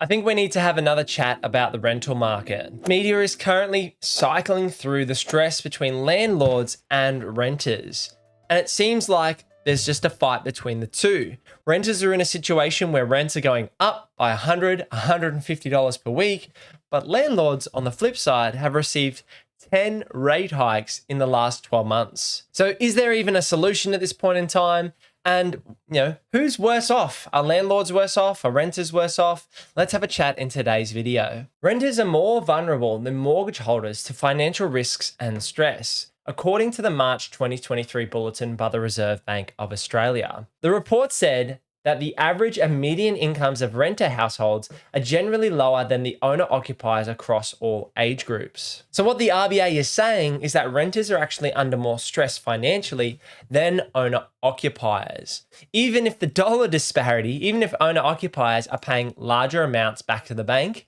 I think we need to have another chat about the rental market. Media is currently cycling through the stress between landlords and renters. And it seems like there's just a fight between the two. Renters are in a situation where rents are going up by $100, $150 per week, but landlords, on the flip side, have received 10 rate hikes in the last 12 months. So is there even a solution at this point in time? And, who's worse off? Are landlords worse off? Are renters worse off? Let's have a chat in today's video. Renters are more vulnerable than mortgage holders to financial risks and stress, according to the March 2023 bulletin by the Reserve Bank of Australia. The report said that the average and median incomes of renter households are generally lower than the owner-occupiers across all age groups. So what the RBA is saying is that renters are actually under more stress financially than owner-occupiers. Even if the dollar disparity, even if owner-occupiers are paying larger amounts back to the bank,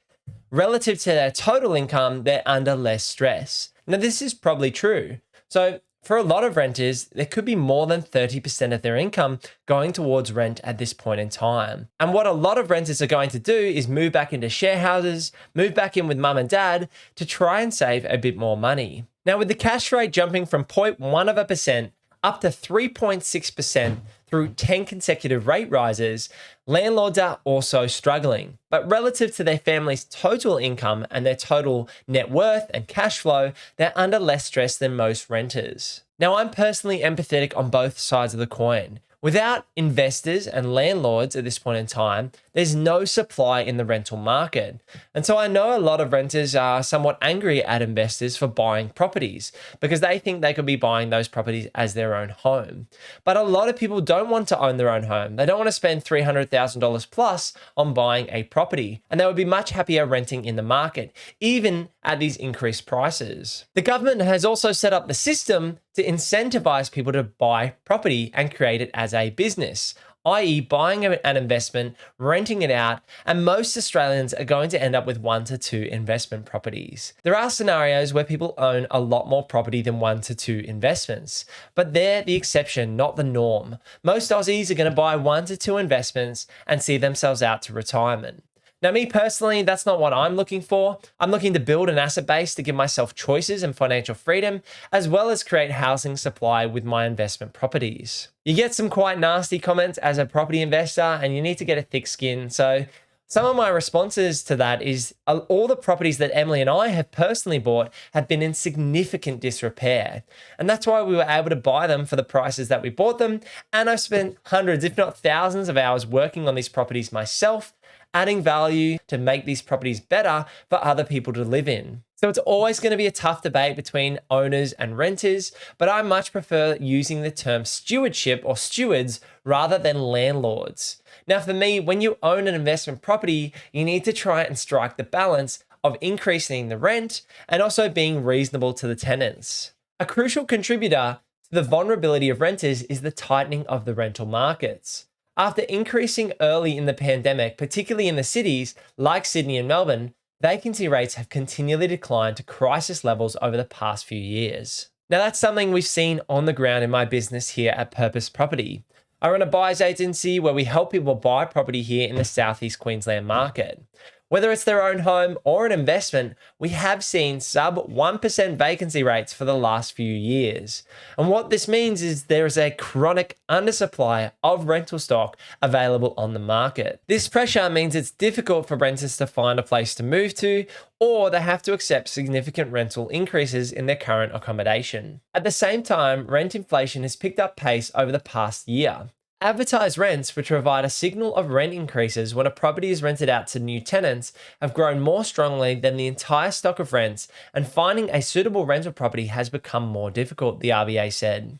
relative to their total income, they're under less stress. Now, this is probably true. So for a lot of renters, there could be more than 30% of their income going towards rent at this point in time. And what a lot of renters are going to do is move back into share houses, move back in with mum and dad to try and save a bit more money. Now, with the cash rate jumping from 0.1% up to 3.6% through 10 consecutive rate rises, landlords are also struggling. But relative to their family's total income and their total net worth and cash flow, they're under less stress than most renters. Now, I'm personally empathetic on both sides of the coin. Without investors and landlords at this point in time, there's no supply in the rental market. And so I know a lot of renters are somewhat angry at investors for buying properties because they think they could be buying those properties as their own home. But a lot of people don't want to own their own home. They don't want to spend $300,000 plus on buying a property, and they would be much happier renting in the market, even at these increased prices. The government has also set up the system to incentivize people to buy property and create it as a business, i.e. buying an investment, renting it out, and most Australians are going to end up with 1 to 2 investment properties. There are scenarios where people own a lot more property than 1 to 2 investments, but they're the exception, not the norm. Most Aussies are going to buy 1 to 2 investments and see themselves out to retirement. Now, me personally, that's not what I'm looking for. I'm looking to build an asset base to give myself choices and financial freedom, as well as create housing supply with my investment properties. You get some quite nasty comments as a property investor, and you need to get a thick skin. So some of my responses to that is all the properties that Emily and I have personally bought have been in significant disrepair. And that's why we were able to buy them for the prices that we bought them. And I've spent hundreds, if not thousands of hours working on these properties myself, adding value to make these properties better for other people to live in. So it's always going to be a tough debate between owners and renters, but I much prefer using the term stewardship or stewards rather than landlords. Now, for me, when you own an investment property, you need to try and strike the balance of increasing the rent and also being reasonable to the tenants. A crucial contributor to the vulnerability of renters is the tightening of the rental markets. After increasing early in the pandemic, particularly in the cities like Sydney and Melbourne, vacancy rates have continually declined to crisis levels over the past few years. Now, that's something we've seen on the ground in my business here at Purpose Property. I run a buyer's agency where we help people buy property here in the Southeast Queensland market. Whether it's their own home or an investment, we have seen sub 1% vacancy rates for the last few years. And what this means is there is a chronic undersupply of rental stock available on the market. This pressure means it's difficult for renters to find a place to move to, or they have to accept significant rental increases in their current accommodation. At the same time, rent inflation has picked up pace over the past year. Advertised rents, which provide a signal of rent increases when a property is rented out to new tenants, have grown more strongly than the entire stock of rents, and finding a suitable rental property has become more difficult, the RBA said.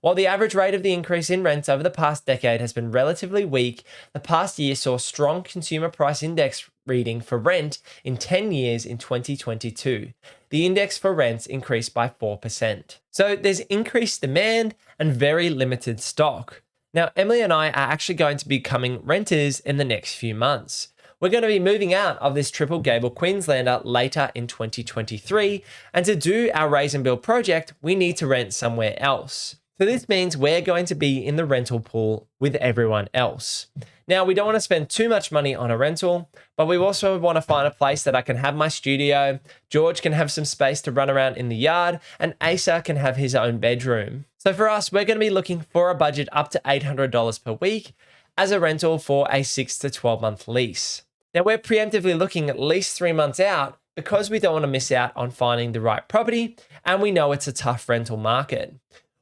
While the average rate of the increase in rents over the past decade has been relatively weak, the past year saw strong consumer price index reading for rent in 10 years in 2022. The index for rents increased by 4%. So there's increased demand and very limited stock. Now, Emily and I are actually going to be becoming renters in the next few months. We're going to be moving out of this triple Gable Queenslander later in 2023, and to do our raise and build project, we need to rent somewhere else. So this means we're going to be in the rental pool with everyone else. Now, we don't want to spend too much money on a rental, but we also want to find a place that I can have my studio, George can have some space to run around in the yard, and Asa can have his own bedroom. So for us, we're going to be looking for a budget up to $800 per week as a rental for a 6 to 12 month lease. Now, we're preemptively looking at least 3 months out because we don't want to miss out on finding the right property, and we know it's a tough rental market.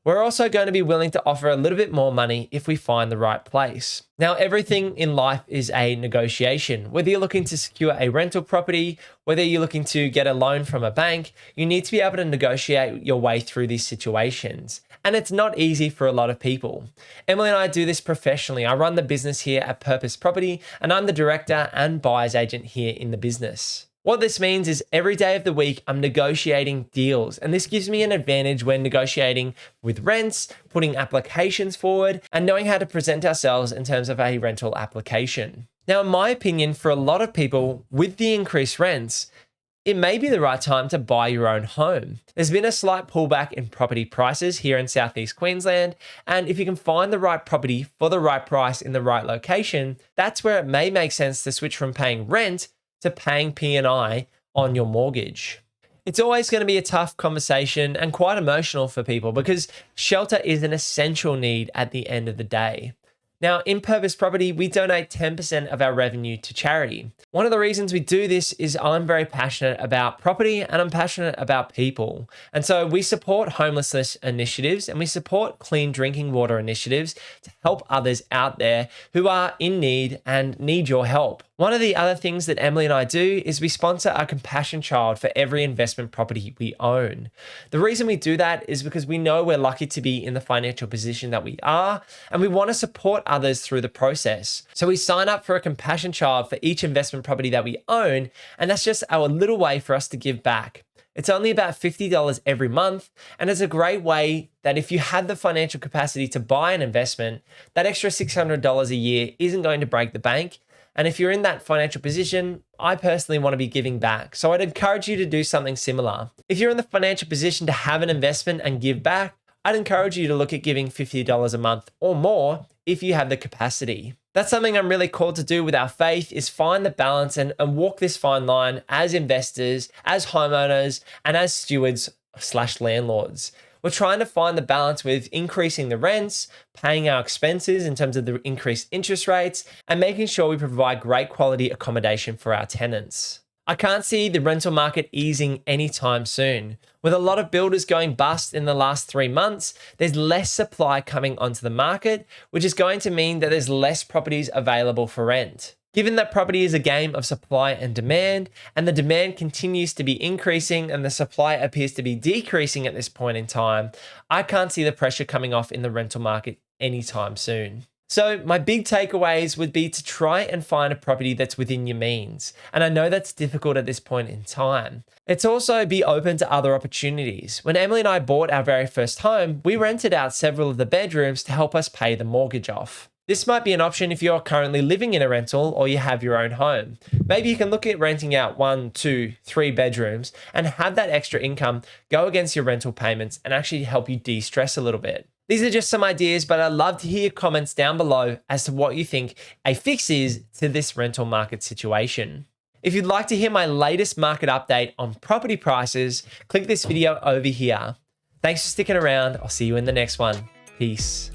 We're also going to be willing to offer a little bit more money if we find the right place. Now, everything in life is a negotiation. Whether you're looking to secure a rental property, whether you're looking to get a loan from a bank, you need to be able to negotiate your way through these situations. And it's not easy for a lot of people. Emily and I do this professionally. I run the business here at Purpose Property, and I'm the director and buyer's agent here in the business. What this means is every day of the week, I'm negotiating deals. And this gives me an advantage when negotiating with rents, putting applications forward, and knowing how to present ourselves in terms of a rental application. Now, in my opinion, for a lot of people, with the increased rents, it may be the right time to buy your own home. There's been a slight pullback in property prices here in Southeast Queensland, and if you can find the right property for the right price in the right location, that's where it may make sense to switch from paying rent to paying P&I on your mortgage. It's always going to be a tough conversation and quite emotional for people because shelter is an essential need at the end of the day. Now, in Purpose Property, we donate 10% of our revenue to charity. One of the reasons we do this is I'm very passionate about property and I'm passionate about people. And so we support homelessness initiatives and we support clean drinking water initiatives to help others out there who are in need and need your help. One of the other things that Emily and I do is we sponsor a compassion child for every investment property we own. The reason we do that is because we know we're lucky to be in the financial position that we are, and we want to support others through the process. So we sign up for a compassion child for each investment property that we own, and that's just our little way for us to give back. It's only about $50 every month, and it's a great way that if you have the financial capacity to buy an investment, that extra $600 a year isn't going to break the bank. And if you're in that financial position, I personally want to be giving back. So I'd encourage you to do something similar. If you're in the financial position to have an investment and give back, I'd encourage you to look at giving $50 a month or more if you have the capacity. That's something I'm really called to do with our faith is find the balance and walk this fine line as investors, as homeowners, and as stewards/landlords. We're trying to find the balance with increasing the rents, paying our expenses in terms of the increased interest rates, and making sure we provide great quality accommodation for our tenants. I can't see the rental market easing anytime soon. With a lot of builders going bust in the last 3 months, there's less supply coming onto the market, which is going to mean that there's less properties available for rent. Given that property is a game of supply and demand, and the demand continues to be increasing and the supply appears to be decreasing at this point in time, I can't see the pressure coming off in the rental market anytime soon. So my big takeaways would be to try and find a property that's within your means. And I know that's difficult at this point in time. It's also be open to other opportunities. When Emily and I bought our very first home, we rented out several of the bedrooms to help us pay the mortgage off. This might be an option if you're currently living in a rental or you have your own home. Maybe you can look at renting out 1, 2, 3 bedrooms and have that extra income go against your rental payments and actually help you de-stress a little bit. These are just some ideas, but I'd love to hear your comments down below as to what you think a fix is to this rental market situation. If you'd like to hear my latest market update on property prices, click this video over here. Thanks for sticking around. I'll see you in the next one. Peace.